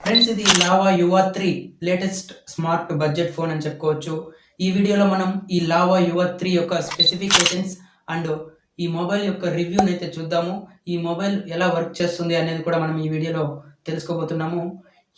Friends, ఇది lava యువా 3 latest smart budget phone అని చెప్పుకోవచ్చు. ఈ వీడియోలో మనం ఈ లావా యువా 3 యొక్క స్పెసిఫికేషన్స్ అండ్ ఈ మొబైల్ యొక్క రివ్యూనైతే చూద్దాము. ఈ మొబైల్ ఎలా వర్క్ చేస్తుంది అనేది కూడా మనం ఈ వీడియోలో తెలుసుకోబోతున్నాము.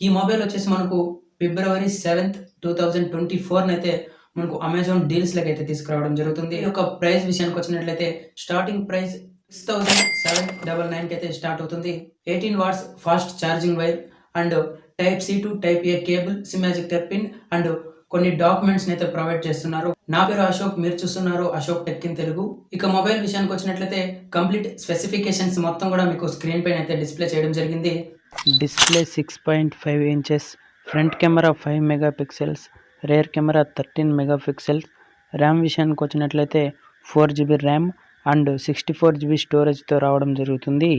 ఈ మొబైల్ వచ్చేసి మనకు ఫిబ్రవరి 7th 2024 మనకు అమెజాన్ డీల్స్‌లోకైతే తీసుకురావడం జరుగుతుంది. ఈ యొక్క ప్రైస్ విషయానికి వచ్చినట్లయితే స్టార్టింగ్ ప్రైస్ 6799 అయితే స్టార్ట్ అవుతుంది. 18 watts fast charging wire and type C to type A cable, sim ejector pin and కొన్ని డాక్యుమెంట్స్ అయితే ప్రొవైడ్ చేస్తున్నారు. నా పేరు అశోక్, మీరు చూస్తున్నారు అశోక్ టెక్ ఇన్ తెలుగు. ఇక మొబైల్ విషయానికి వచ్చినట్లయితే కంప్లీట్ స్పెసిఫికేషన్స్ మొత్తం కూడా మీకు స్క్రీన్ పైన అయితే డిస్ప్లే చేయడం జరిగింది. Display 6.5 inches, front camera 5 megapixels, rear camera 13 megapixels. RAM విషయానికి వచ్చినట్లయితే 4GB ర్యామ్ అండ్ 64GB స్టోరేజ్తో రావడం జరుగుతుంది.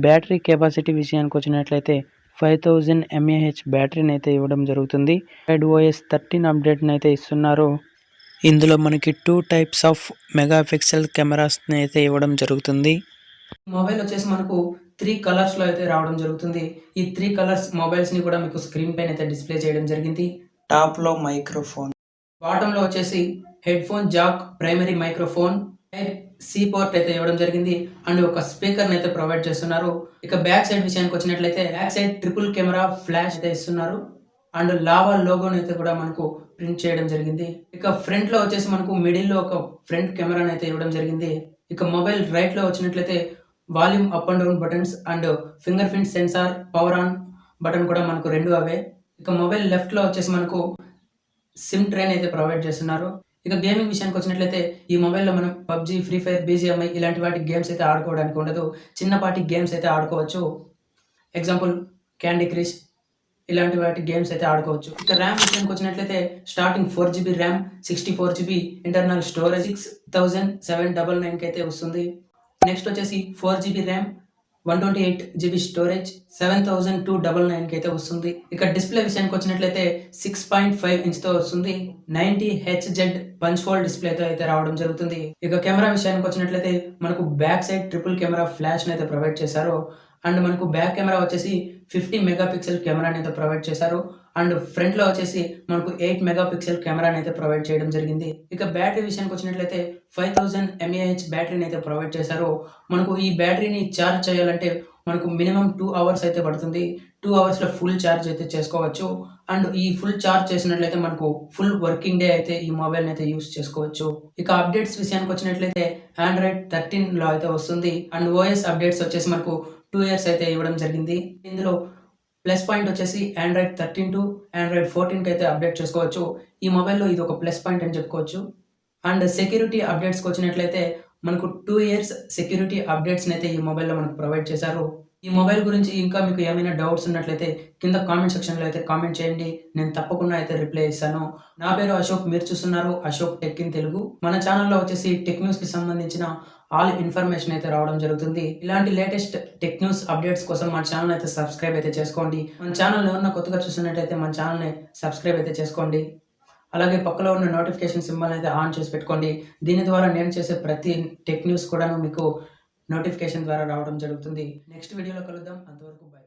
బ్యాటరీ కెపాసిటీ విషయానికి వచ్చినట్లయితే 5000 mAh బ్యాటరీని అయితే ఇవ్వడం జరుగుతుంది. OS 13 అప్డేట్ని అయితే ఇస్తున్నారు. ఇందులో మనకి 2 టైప్స్ ఆఫ్ మెగాపిక్సెల్ కెమెరాస్ని అయితే ఇవ్వడం జరుగుతుంది. మొబైల్ వచ్చేసి మనకు 3 కలర్స్లో అయితే రావడం జరుగుతుంది. ఈ 3 కలర్స్ మొబైల్స్ని కూడా మీకు స్క్రీన్ పైన అయితే డిస్ప్లే చేయడం జరిగింది. టాప్లో మైక్రోఫోన్, బాటంలో వచ్చేసి headphone jack, primary microphone, type C port అయితే ఇవ్వడం జరిగింది అండ్ ఒక స్పీకర్ అయితే ప్రొవైడ్ చేస్తున్నారు. ఇక బ్యాక్ సైడ్ విషయానికి వచ్చినట్లయితే back side triple camera flash అయితే ఇస్తున్నారు అండ్ లావా లోగోని అయితే కూడా మనకు ప్రింట్ చేయడం జరిగింది. ఇక ఫ్రంట్ లో వచ్చేసి మనకు మిడిల్ లో ఒక ఫ్రంట్ కెమెరాని అయితే ఇవ్వడం జరిగింది. ఇక మొబైల్ రైట్ లో వచ్చినట్లయితే volume up and down buttons and finger print censor, power on button కూడా మనకు రెండు అవే. ఇక మొబైల్ లెఫ్ట్ లో వచ్చేసి మనకు సిమ్ ట్రైన్ అయితే ప్రొవైడ్ చేస్తున్నారు. ఇక గేమింగ్ విషయానికి వచ్చినట్లయితే ఈ మొబైల్లో మనం పబ్జీ, ఫ్రీ ఫైర్, BGMI ఇలాంటి వాటి గేమ్స్ అయితే ఆడుకోవడానికి ఉండదు. చిన్నపాటి గేమ్స్ అయితే ఆడుకోవచ్చు. ఎగ్జాంపుల్ క్యాండీ క్రష్ ఇలాంటి వాటి గేమ్స్ అయితే ఆడుకోవచ్చు. ఇక ర్యామ్ విషయానికి వచ్చినట్లయితే starting 4GB RAM, 64GB internal storage 6799 అయితే వస్తుంది. నెక్స్ట్ వచ్చేసి 4GB ర్యామ్, 128GB స్టోరేజ్ 7299 అయితే వస్తుంది. ఇక డిస్ప్లే విషయానికి వచ్చినట్లయితే 6.5 ఇంచ్తో వస్తుంది. 90Hz పంచ్ హోల్ డిస్ప్లేతో అయితే రావడం జరుగుతుంది. ఇక కెమెరా విషయానికి వచ్చినట్లయితే మనకు back side triple camera flash అయితే ప్రొవైడ్ చేశారు అండ్ మనకు బ్యాక్ కెమెరా వచ్చేసి 50 మెగాపిక్సెల్ కెమెరాని అయితే ప్రొవైడ్ చేశారు అండ్ ఫ్రంట్ లో వచ్చేసి మనకు 8 మెగాపిక్సెల్ కెమెరాని అయితే ప్రొవైడ్ చేయడం జరిగింది. ఇక బ్యాటరీ విషయానికి వచ్చినట్లయితే 5000 mAh బ్యాటరీని అయితే ప్రొవైడ్ చేశారు. మనకు ఈ బ్యాటరీని ఛార్జ్ చేయాలంటే మనకు మినిమం 2 అవర్స్ అయితే పడుతుంది. 2 అవర్స్ లో ఫుల్ ఛార్జ్ అయితే చేసుకోవచ్చు అండ్ ఈ ఫుల్ ఛార్జ్ చేసినట్లయితే మనకు ఫుల్ వర్కింగ్ డే అయితే ఈ మొబైల్ అయితే యూస్ చేసుకోవచ్చు. ఇక అప్డేట్స్ విషయానికి వచ్చినట్లయితే Android 13 లో అయితే వస్తుంది అండ్ OS అప్డేట్స్ వచ్చేసి మనకు 2 years అయితే ఇవ్వడం జరిగింది. ఇందులో ప్లస్ పాయింట్ వచ్చేసి Android 13 టు Android 14 అయితే అప్డేట్ చేసుకోవచ్చు. ఈ మొబైల్లో ఇది ఒక ప్లస్ పాయింట్ అని చెప్పుకోవచ్చు. అండ్ సెక్యూరిటీ అప్డేట్స్కి వచ్చినట్లయితే మనకు 2 years సెక్యూరిటీ అప్డేట్స్ని అయితే ఈ మొబైల్లో మనకు ప్రొవైడ్ చేశారు. ఈ మొబైల్ గురించి ఇంకా మీకు ఏమైనా డౌట్స్ ఉన్నట్లయితే కింద కామెంట్ సెక్షన్లో అయితే కామెంట్ చేయండి. నేను తప్పకుండా అయితే రిప్లై ఇస్తాను. నా పేరు అశోక్, మీరు చూస్తున్నారు అశోక్ టెక్ ఇన్ తెలుగు. మన ఛానల్లో వచ్చేసి టెక్ న్యూస్కి సంబంధించిన ఆల్ ఇన్ఫర్మేషన్ అయితే రావడం జరుగుతుంది. ఇలాంటి లేటెస్ట్ టెక్ న్యూస్ అప్డేట్స్ కోసం మన ఛానల్ అయితే సబ్స్క్రైబ్ అయితే చేసుకోండి. మన ఛానల్ ఎవరన్నా కొత్తగా చూస్తున్నట్లయితే మన ఛానల్ని సబ్స్క్రైబ్ అయితే చేసుకోండి. అలాగే పక్కలో ఉన్న నోటిఫికేషన్ సింబల్ అయితే ఆన్ చేసి పెట్టుకోండి. దీని ద్వారా నేను చేసే ప్రతి టెక్ న్యూస్ కూడా మీకు నోటిఫికేషన్ ద్వారా రావడం జరుగుతుంది. నెక్స్ట్ వీడియోలో కలుద్దాం. అంతవరకు బై.